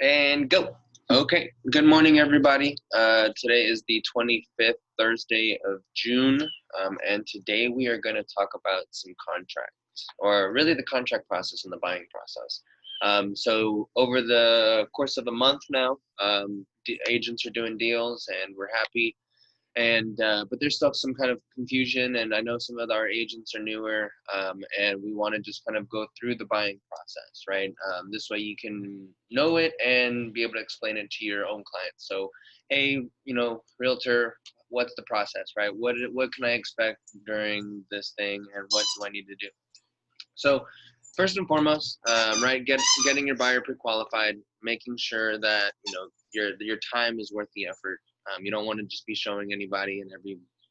And go. Okay. Good morning, everybody. Today is the 25th Thursday of June, and today we are going to talk about some contracts, or really the contract process and the buying process. So over the course of a month now, agents are doing deals, and we're happy. And but there's still some kind of confusion, and I know some of our agents are newer, and we want to just kind of go through the buying process, right? This way you can know it and be able to explain it to your own clients. So, hey, realtor, what's the process, right? What can I expect during this thing, and what do I need to do? So first and foremost, right, getting your buyer pre-qualified, making sure that your time is worth the effort. You don't want to just be showing anybody and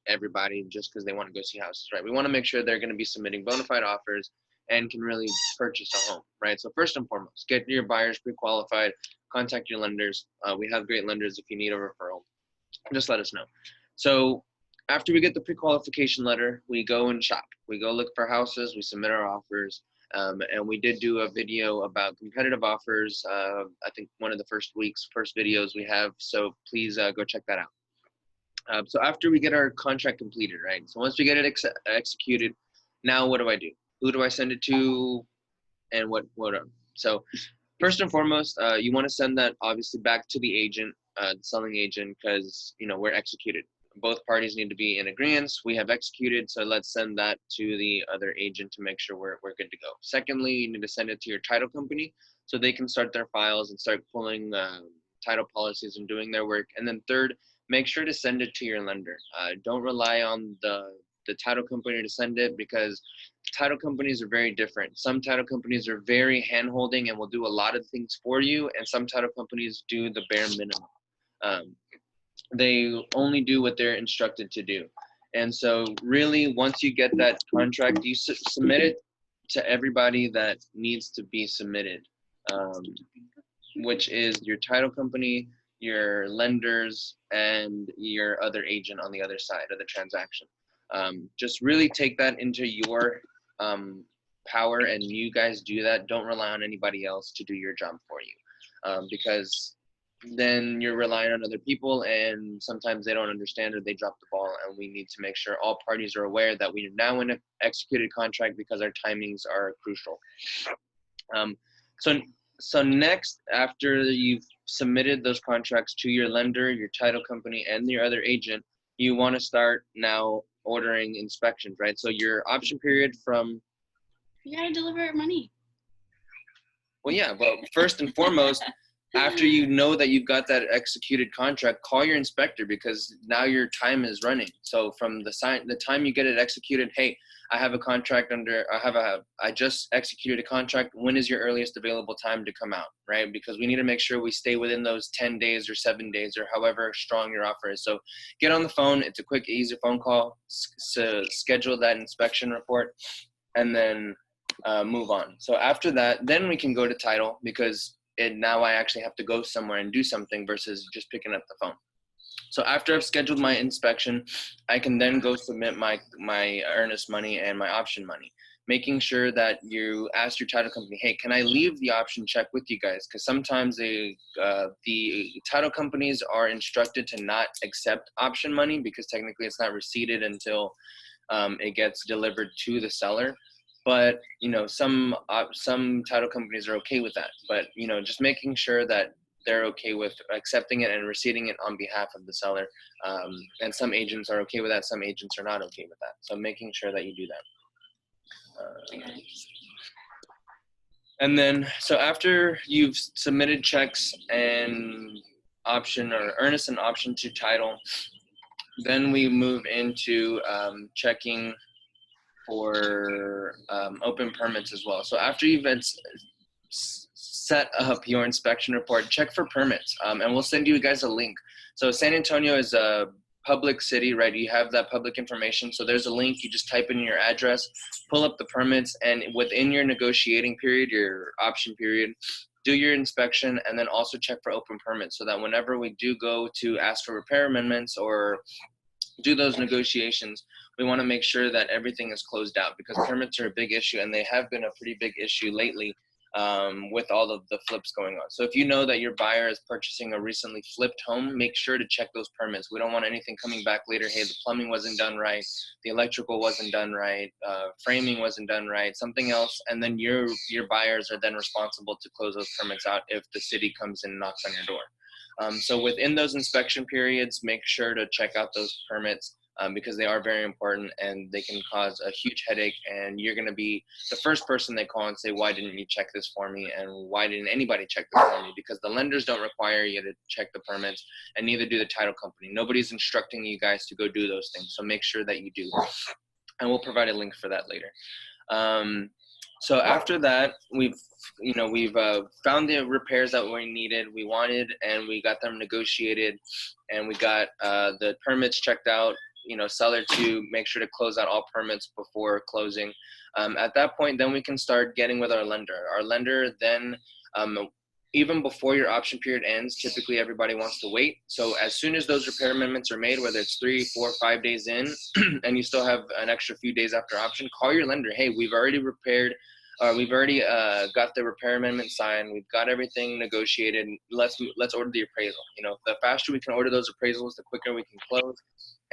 everybody just because they want to go see houses, right? We want to make sure they're going to be submitting bona fide offers and can really purchase a home, right? So first and foremost, get your buyers pre-qualified, contact your lenders. We have great lenders. If you need a referral, just let us know. So after we get the pre-qualification letter, we go and shop. We go look for houses, we submit our offers, and we did do a video about competitive offers. I think one of the first videos we have, so please go check that out. So after we get our contract completed, right? So once we get it executed, now what do I do? Who do I send it to, and what? So first and foremost, you want to send that obviously back to the agent, the selling agent, because we're executed. Both parties need to be in agreement. We have executed, so let's send that to the other agent to make sure we're good to go. Secondly, you need to send it to your title company so they can start their files and start pulling title policies and doing their work. And then third, make sure to send it to your lender. Don't rely on the title company to send it, because title companies are very different. Some title companies are very hand-holding and will do a lot of things for you, and some title companies do the bare minimum. They only do what they're instructed to do. And so really, once you get that contract, you submit it to everybody that needs to be submitted, which is your title company, your lenders, and your other agent on the other side of the transaction. Just really take that into your power, and you guys do that. Don't rely on anybody else to do your job for you, because then you're relying on other people, and sometimes they don't understand or they drop the ball, and we need to make sure all parties are aware that we are now in an executed contract, because our timings are crucial. So next, after you've submitted those contracts to your lender, your title company, and your other agent, you want to start now ordering inspections, right? So your option period from... You gotta deliver money. Well, yeah, but first and foremost, after you know that you've got that executed contract, call your inspector, because now your time is running. So from the time you get it executed, hey, I have a contract I just executed a contract. When is your earliest available time to come out, right? Because we need to make sure we stay within those 10 days or 7 days or however strong your offer is. So get on the phone. It's a quick, easy phone call. Schedule that inspection report, and then move on. So after that, then we can go to title, because now I actually have to go somewhere and do something versus just picking up the phone. So after I've scheduled my inspection, I can then go submit my earnest money and my option money, making sure that you ask your title company, hey, can I leave the option check with you guys? Because sometimes the title companies are instructed to not accept option money, because technically it's not receipted until it gets delivered to the seller. But some title companies are okay with that. But just making sure that they're okay with accepting it and receiving it on behalf of the seller. And some agents are okay with that. Some agents are not okay with that. So making sure that you do that. And then, so after you've submitted checks and option or earnest and option to title, then we move into checking for open permits as well. So after you've set up your inspection report, check for permits, and we'll send you guys a link. So San Antonio is a public city, right? You have that public information. So there's a link. You just type in your address, pull up the permits, and within your negotiating period, your option period, do your inspection, and then also check for open permits, so that whenever we do go to ask for repair amendments or do those negotiations, we want to make sure that everything is closed out, because permits are a big issue, and they have been a pretty big issue lately with all of the flips going on. So if you know that your buyer is purchasing a recently flipped home, make sure to check those permits. We don't want anything coming back later. Hey, the plumbing wasn't done right, the electrical wasn't done right, framing wasn't done right, something else, and then your buyers are then responsible to close those permits out if the city comes and knocks on your door. So within those inspection periods, make sure to check out those permits because they are very important and they can cause a huge headache. And you're going to be the first person they call and say, why didn't you check this for me? And why didn't anybody check this for me? Because the lenders don't require you to check the permits, and neither do the title company. Nobody's instructing you guys to go do those things. So make sure that you do. And we'll provide a link for that later. So after that, we've found the repairs that we needed, we wanted, and we got them negotiated, and we got the permits checked out, seller to make sure to close out all permits before closing. At that point, then we can start getting with our lender. Our lender then, even before your option period ends, typically everybody wants to wait. So as soon as those repair amendments are made, whether it's 3, 4, 5 days in, and you still have an extra few days after option, call your lender. Hey, we've already repaired, we've already got the repair amendment signed. We've got everything negotiated. Let's order the appraisal. The faster we can order those appraisals, the quicker we can close.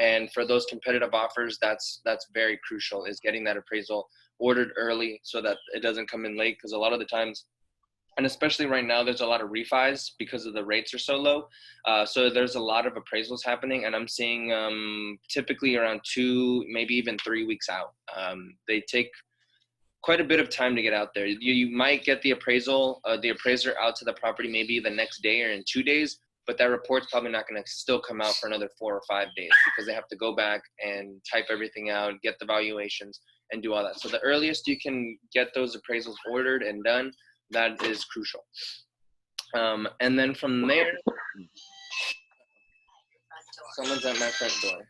And for those competitive offers, that's very crucial, is getting that appraisal ordered early so that it doesn't come in late. Because a lot of the times, and especially right now, there's a lot of refis because of the rates are so low. So there's a lot of appraisals happening, and I'm seeing typically around 2, maybe even 3 weeks out. They take quite a bit of time to get out there. You might get the appraiser out to the property maybe the next day or in 2 days, but that report's probably not going to still come out for another 4 or 5 days because they have to go back and type everything out, get the valuations, and do all that. So the earliest you can get those appraisals ordered and done, that is crucial. And then from there, someone's at my front door.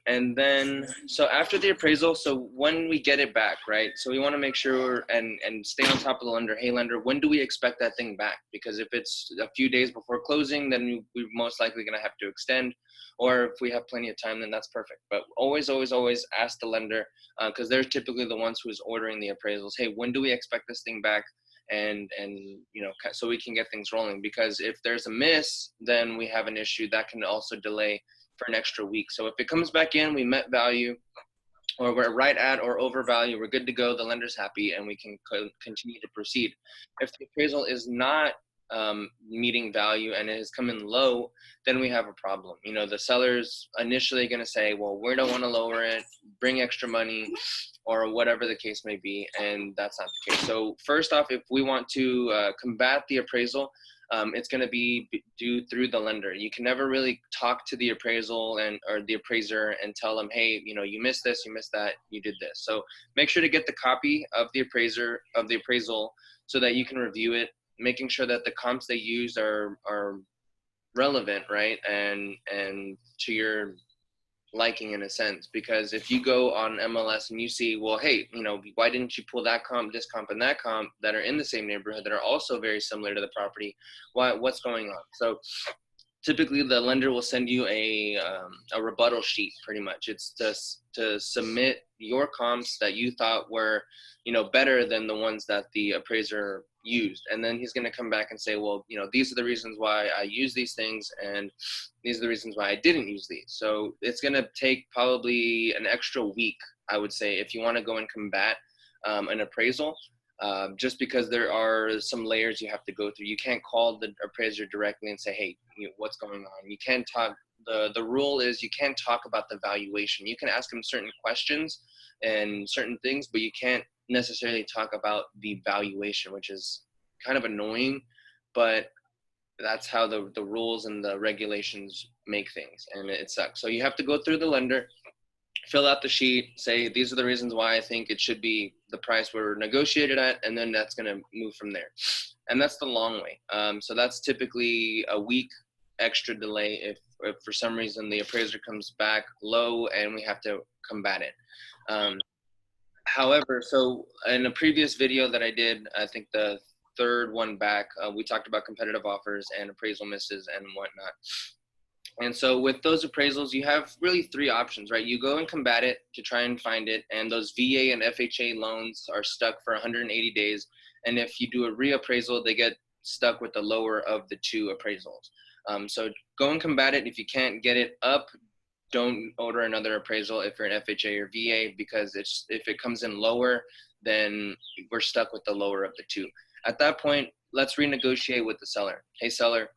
And then, so after the appraisal, so when we get it back, right? So we want to make sure and stay on top of the lender. Hey, lender, when do we expect that thing back? Because if it's a few days before closing, then we're most likely going to have to extend. Or if we have plenty of time, then that's perfect. But always, always, always ask the lender because they're typically the ones who's ordering the appraisals. Hey, when do we expect this thing back? And so we can get things rolling. Because if there's a miss, then we have an issue that can also delay for an extra week. So if it comes back in, we met value, or we're right at or over value, we're good to go, the lender's happy, and we can continue to proceed. If the appraisal is not meeting value and it has come in low, then we have a problem. The seller's initially going to say, well, we don't want to lower it, bring extra money, or whatever the case may be, and that's not the case. So first off, if we want to combat the appraisal, it's going to be due through the lender. You can never really talk to the appraisal or the appraiser and tell them, hey, you missed this, you missed that, you did this. So make sure to get the copy of the appraisal so that you can review it, making sure that the comps they use are relevant, right, and to your liking in a sense. Because if you go on MLS and you see, well, hey, why didn't you pull that comp, this comp, and that comp that are in the same neighborhood that are also very similar to the property, what's going on? So typically the lender will send you a rebuttal sheet. Pretty much it's to submit your comps that you thought were better than the ones that the appraiser used, and then he's going to come back and say, well, these are the reasons why I use these things, and these are the reasons why I didn't use these. So it's going to take probably an extra week, I would say, if you want to go and combat an appraisal, just because there are some layers you have to go through. You can't call the appraiser directly and say, hey, what's going on? You can't talk. The rule is you can't talk about the valuation. You can ask them certain questions and certain things, but you can't necessarily talk about the valuation, which is kind of annoying, but that's how the rules and the regulations make things, and it sucks. So you have to go through the lender, fill out the sheet, say these are the reasons why I think it should be the price we're negotiated at, and then that's going to move from there. And that's the long way. So that's typically a week extra delay if for some reason the appraiser comes back low and we have to combat it. However, so in a previous video that I did, I think the third one back, we talked about competitive offers and appraisal misses and whatnot. And so with those appraisals, you have really three options, right? You go and combat it to try and find it, and those VA and FHA loans are stuck for 180 days. And if you do a reappraisal, they get stuck with the lower of the two appraisals. So go and combat it. If you can't get it up, don't order another appraisal if you're an FHA or VA, because if it comes in lower, then we're stuck with the lower of the two. At that point, let's renegotiate with the seller. Hey, seller,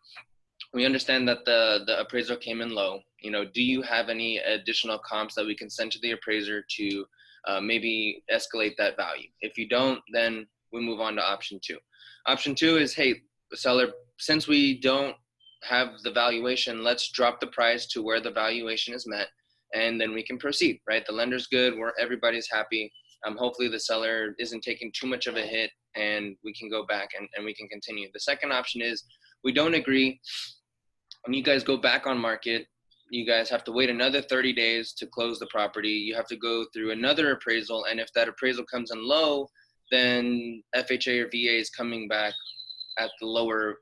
we understand that the appraisal came in low. Do you have any additional comps that we can send to the appraiser to maybe escalate that value? If you don't, then we move on to option two. Option two is, hey, seller, since we don't have the valuation, let's drop the price to where the valuation is met, and then we can proceed, right? The lender's good, everybody's happy. Hopefully the seller isn't taking too much of a hit, and we can go back and we can continue. The second option is, we don't agree, when you guys go back on market, you guys have to wait another 30 days to close the property. You have to go through another appraisal, and if that appraisal comes in low, then FHA or VA is coming back at the lower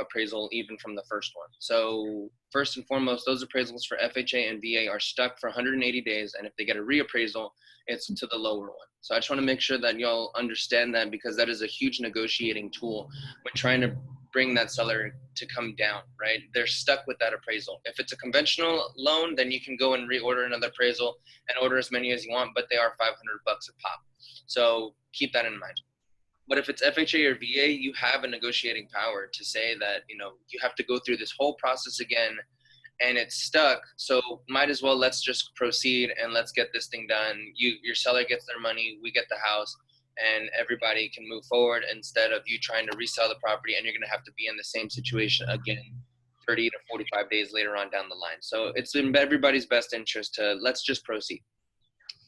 appraisal, even from the first one. So first and foremost, those appraisals for FHA and VA are stuck for 180 days, and if they get a reappraisal, it's to the lower one. So I just want to make sure that y'all understand that, because that is a huge negotiating tool when trying to bring that seller to come down, right? They're stuck with that appraisal. If it's a conventional loan, then you can go and reorder another appraisal and order as many as you want, but they are $500 a pop. So keep that in mind. But if it's FHA or VA, you have a negotiating power to say that, you have to go through this whole process again, and it's stuck. So might as well, let's just proceed and let's get this thing done. Your seller gets their money, we get the house, and everybody can move forward, instead of you trying to resell the property and you're going to have to be in the same situation again 30 to 45 days later on down the line. So it's in everybody's best interest to let's just proceed.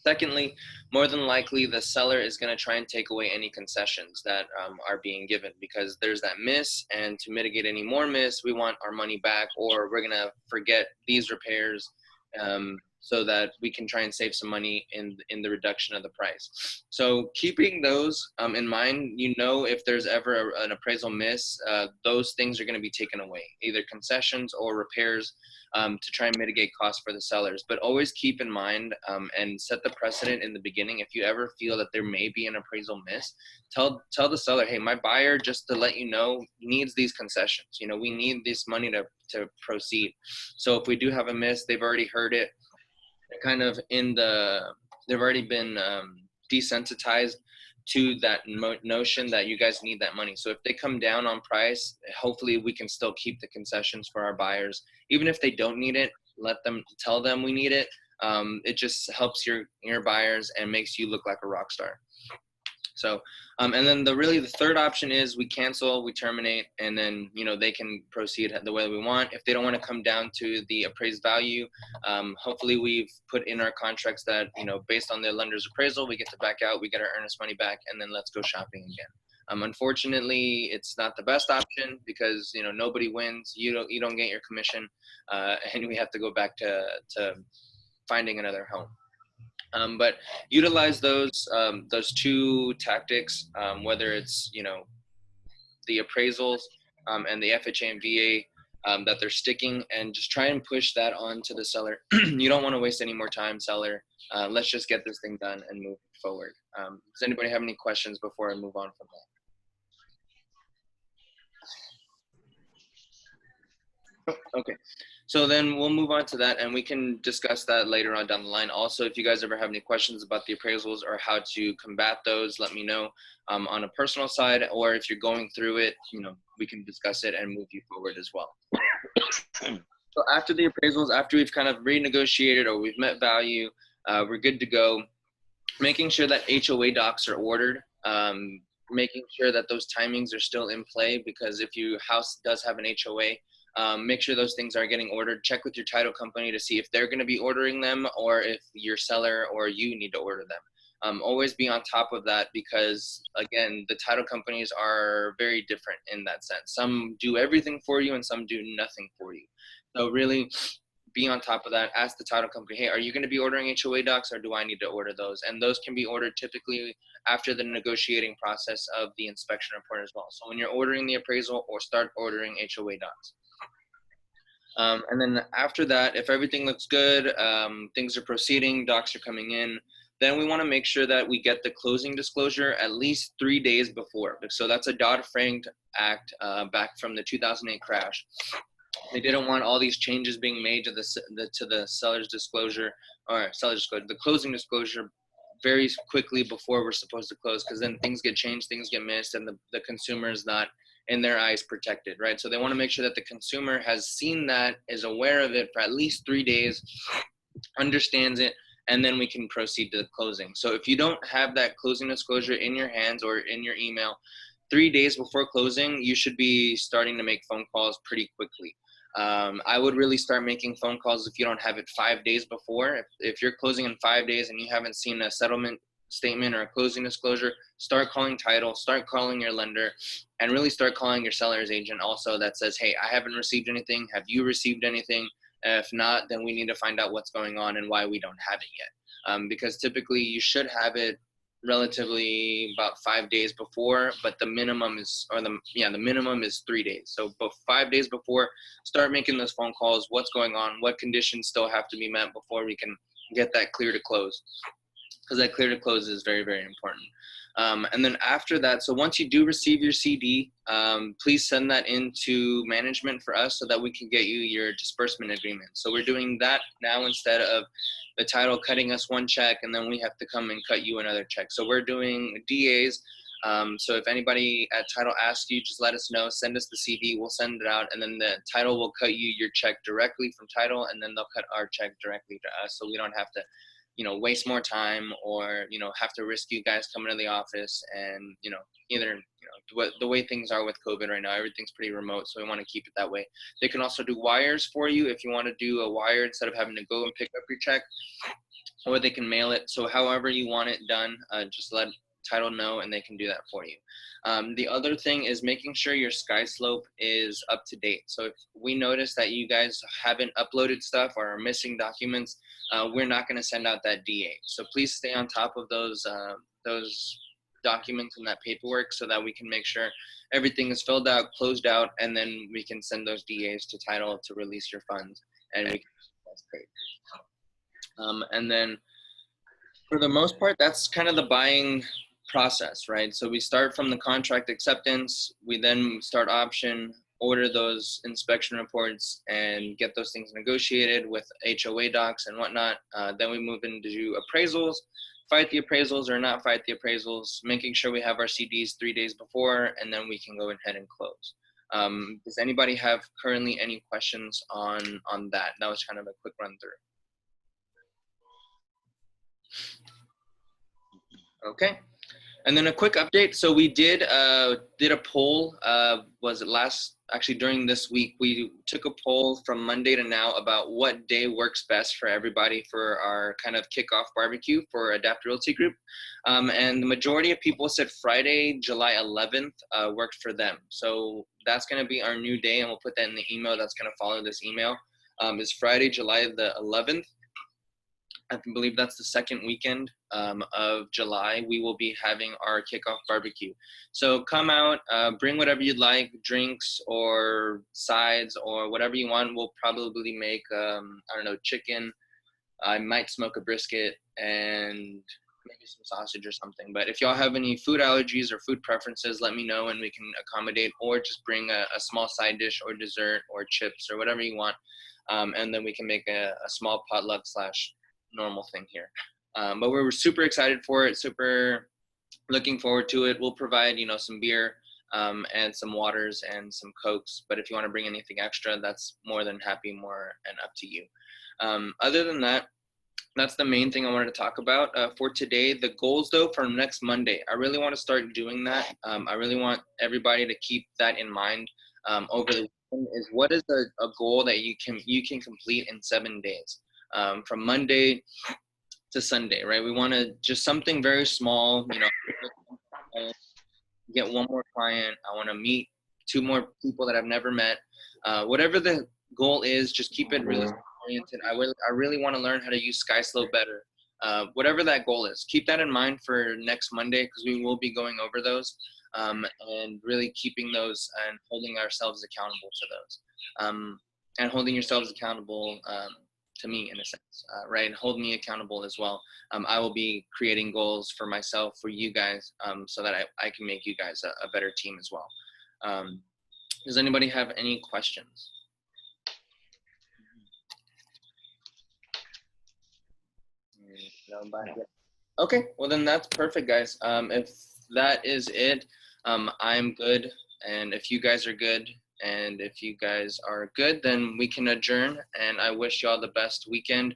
Secondly, more than likely, the seller is going to try and take away any concessions that are being given, because there's that miss, and to mitigate any more miss, we want our money back, or we're going to forget these repairs so that we can try and save some money in the reduction of the price. So keeping those in mind, if there's ever an appraisal miss, those things are going to be taken away, either concessions or repairs, to try and mitigate costs for the sellers. But always keep in mind and set the precedent in the beginning. If you ever feel that there may be an appraisal miss, tell the seller, hey, my buyer, just to let you know, needs these concessions. We need this money to proceed. So if we do have a miss, they've already heard it. They're kind of they've already been desensitized to that notion that you guys need that money. So if they come down on price, hopefully we can still keep the concessions for our buyers. Even if they don't need it, tell them we need it. It just helps your buyers and makes you look like a rock star. So, and then the third option is we cancel, we terminate, and then, they can proceed the way we want. If they don't want to come down to the appraised value, hopefully we've put in our contracts that, based on the lender's appraisal, we get to back out, we get our earnest money back, and then let's go shopping again. Unfortunately, it's not the best option, because, nobody wins. You don't get your commission, and we have to go back to finding another home. But utilize those two tactics, whether it's the appraisals and the FHA and VA that they're sticking, and just try and push that on to the seller. You don't want to waste any more time, seller. Let's just get this thing done and move forward. Does anybody have any questions before I move on from that? Okay. So then we'll move on to that, and we can discuss that later on down the line. Also, if you guys ever have any questions about the appraisals or how to combat those, let me know on a personal side, or if you're going through it, we can discuss it and move you forward as well. So after the appraisals, after we've kind of renegotiated or we've met value, we're good to go. Making sure that HOA docs are ordered, making sure that those timings are still in play, because if your house does have an HOA, make sure those things are getting ordered. Check with your title company to see if they're going to be ordering them, or if your seller or you need to order them. Always be on top of that, because again, the title companies are very different in that sense. Some do everything for you and some do nothing for you. So really be on top of that. Ask the title company, hey, are you going to be ordering HOA docs, or do I need to order those? And those can be ordered typically after the negotiating process of the inspection report as well. So when you're ordering the appraisal, or start ordering HOA docs. And then after that, if everything looks good, things are proceeding, docs are coming in, then we want to make sure that we get the closing disclosure at least 3 days before. So that's a Dodd-Frank Act back from the 2008 crash. They didn't want all these changes being made to the seller's disclosure the closing disclosure very quickly before we're supposed to close, because then things get changed, things get missed, and the consumer is not in their eyes protected, right? So they want to make sure that the consumer has seen that, is aware of it for at least 3 days, understands it, and then we can proceed to the closing. So if you don't have that closing disclosure in your hands or in your email 3 days before closing, you should be starting to make phone calls pretty quickly. I would really start making phone calls if you don't have it 5 days before. If you're closing in 5 days and you haven't seen a settlement statement or a closing disclosure, start calling title, start calling your lender, and really start calling your seller's agent also that says, hey, I haven't received anything. Have you received anything? If not, then we need to find out what's going on and why we don't have it yet. Because typically you should have it relatively about 5 days before, but the minimum is, the minimum is 3 days. So 5 days before, start making those phone calls. What's going on? What conditions still have to be met before we can get that clear to close? Because that clear to close is very, very important. And then after that, so once you do receive your CD, please send that into management for us so that we can get you your disbursement agreement. So we're doing that now instead of the title cutting us one check and then we have to come and cut you another check. So we're doing DAs. So if anybody at title asks you, just let us know, send us the CD, we'll send it out, and then the title will cut you your check directly from title, and then they'll cut our check directly to us, so we don't have to waste more time or, have to risk you guys coming to the office and, either, the way things are with COVID right now, everything's pretty remote. So we want to keep it that way. They can also do wires for you if you want to do a wire instead of having to go and pick up your check, or they can mail it. So however you want it done, just let title know and they can do that for you. The other thing is making sure your SkySlope is up to date. So if we notice that you guys haven't uploaded stuff or are missing documents, we're not going to send out that DA. So please stay on top of those documents and that paperwork so that we can make sure everything is filled out, closed out, and then we can send those DAs to title to release your funds. And that's great. And then for the most part, that's kind of the buying process, right? So we start from the contract acceptance, we then start option, order those inspection reports and get those things negotiated with HOA docs and whatnot. Then we move into appraisals, fight the appraisals or not fight the appraisals, making sure we have our CDs 3 days before, and then we can go ahead and close. Does anybody have currently any questions on that? That was kind of a quick run through. Okay. And then a quick update. So we did a poll, actually during this week, we took a poll from Monday to now about what day works best for everybody for our kind of kickoff barbecue for Adapt Realty Group. And the majority of people said Friday, July 11th worked for them. So that's going to be our new day, and we'll put that in the email that's going to follow this email. Is Friday, July the 11th. I believe that's the second weekend of July. We will be having our kickoff barbecue. So come out, bring whatever you'd like, drinks or sides or whatever you want. We'll probably make, chicken. I might smoke a brisket and maybe some sausage or something. But if y'all have any food allergies or food preferences, let me know and we can accommodate, or just bring a small side dish or dessert or chips or whatever you want. And then we can make a small potluck / normal thing here. But we're super excited for it, super looking forward to it. We'll provide, some beer and some waters and some Cokes. But if you want to bring anything extra, that's more than happy, more and up to you. Other than that, that's the main thing I wanted to talk about for today. The goals, though, for next Monday, I really want to start doing that. I really want everybody to keep that in mind over the weekend. Is what is a goal that you can complete in 7 days? From Monday to Sunday, right? We want to just something very small, get one more client. I want to meet 2 more people that I've never met. Whatever the goal is, just keep it really oriented. I really want to learn how to use SkySlope better. Whatever that goal is, keep that in mind for next Monday, because we will be going over those and really keeping those and holding ourselves accountable to those. and holding yourselves accountable to me in a sense, right? And hold me accountable as well. I will be creating goals for myself, for you guys, so that I can make you guys a better team as well. Does anybody have any questions? Okay, well then that's perfect, guys. If that is it, I'm good. And if you guys are good, and if you guys are good, then we can adjourn. And I wish you all the best weekend.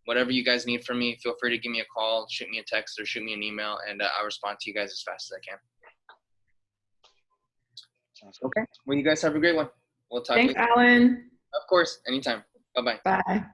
Whatever you guys need from me, feel free to give me a call, shoot me a text, or shoot me an email, and I'll respond to you guys as fast as I can. Okay. Well, you guys have a great one. We'll talk Thanks, later. Alan. Of course, anytime. Bye-bye. Bye.